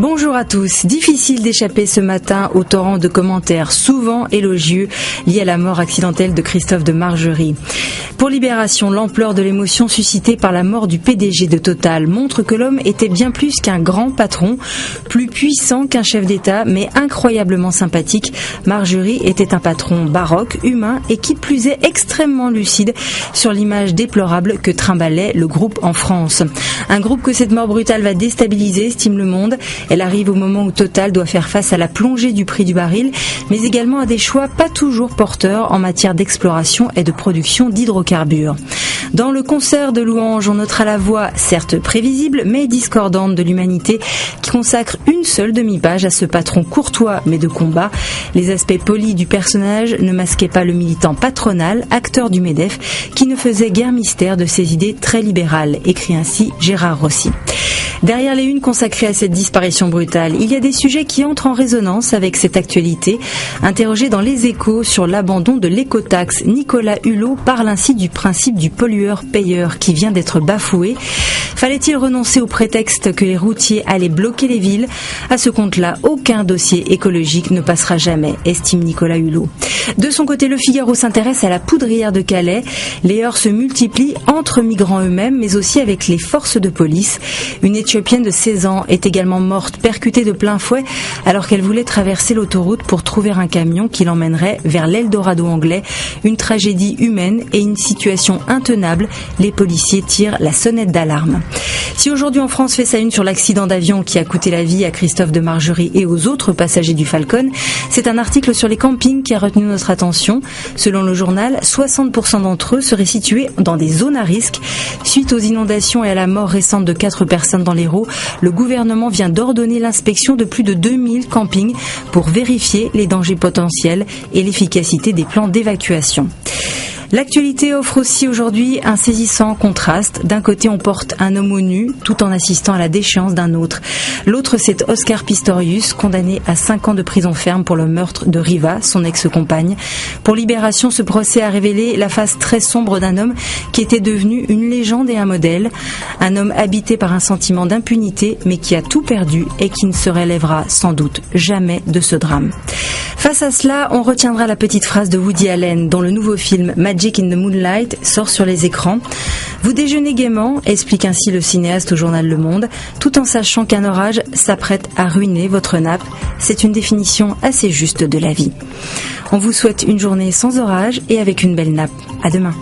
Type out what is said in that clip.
Bonjour à tous. Difficile d'échapper ce matin au torrent de commentaires souvent élogieux liés à la mort accidentelle de Christophe de Margerie. Pour Libération, l'ampleur de l'émotion suscitée par la mort du PDG de Total montre que l'homme était bien plus qu'un grand patron, plus puissant qu'un chef d'État, mais incroyablement sympathique. Margerie était un patron baroque, humain et qui plus est extrêmement lucide sur l'image déplorable que trimbalait le groupe en France. Un groupe que cette mort brutale va déstabiliser, estime Le Monde. Elle arrive au moment où Total doit faire face à la plongée du prix du baril, mais également à des choix pas toujours porteurs en matière d'exploration et de production d'hydrocarbures. Dans le concert de louanges, on notera la voix, certes prévisible, mais discordante de l'humanité, qui consacre une seule demi-page à ce patron courtois mais de combat. Les aspects polis du personnage ne masquaient pas le militant patronal, acteur du MEDEF, qui ne faisait guère mystère de ses idées très libérales, écrit ainsi Gérard Rossi. Derrière les unes consacrées à cette disparition brutale, il y a des sujets qui entrent en résonance avec cette actualité. Interrogé dans Les Échos sur l'abandon de l'écotaxe, Nicolas Hulot parle ainsi du principe du pollueur-payeur qui vient d'être bafoué. Fallait-il renoncer au prétexte que les routiers allaient bloquer les villes ? À ce compte-là, aucun dossier écologique ne passera jamais, estime Nicolas Hulot. De son côté, Le Figaro s'intéresse à la poudrière de Calais. Les heurts se multiplient entre migrants eux-mêmes, mais aussi avec les forces de police. Une Éthiopienne de 16 ans est également morte, percutée de plein fouet, alors qu'elle voulait traverser l'autoroute pour trouver un camion qui l'emmènerait vers l'Eldorado anglais. Une tragédie humaine et une situation intenable. Les policiers tirent la sonnette d'alarme. Si aujourd'hui en France fait sa une sur l'accident d'avion qui a coûté la vie à Christophe de Margerie et aux autres passagers du Falcon, c'est un article sur les campings qui a retenu notre attention. Selon le journal, 60% d'entre eux seraient situés dans des zones à risque. Suite aux inondations et à la mort récente de 4 personnes dans l'Hérault, le gouvernement vient d'ordonner l'inspection de plus de 2000 campings pour vérifier les dangers potentiels et l'efficacité des plans d'évacuation. L'actualité offre aussi aujourd'hui un saisissant contraste. D'un côté, on porte un homme au nu tout en assistant à la déchéance d'un autre. L'autre, c'est Oscar Pistorius, condamné à 5 ans de prison ferme pour le meurtre de Riva, son ex-compagne. Pour Libération, ce procès a révélé la face très sombre d'un homme qui était devenu une légende et un modèle. Un homme habité par un sentiment d'impunité, mais qui a tout perdu et qui ne se relèvera sans doute jamais de ce drame. Face à cela, on retiendra la petite phrase de Woody Allen, dont le nouveau film Magic in the Moonlight sort sur les écrans. Vous déjeunez gaiement, explique ainsi le cinéaste au journal Le Monde, tout en sachant qu'un orage s'apprête à ruiner votre nappe. C'est une définition assez juste de la vie. On vous souhaite une journée sans orage et avec une belle nappe. À demain.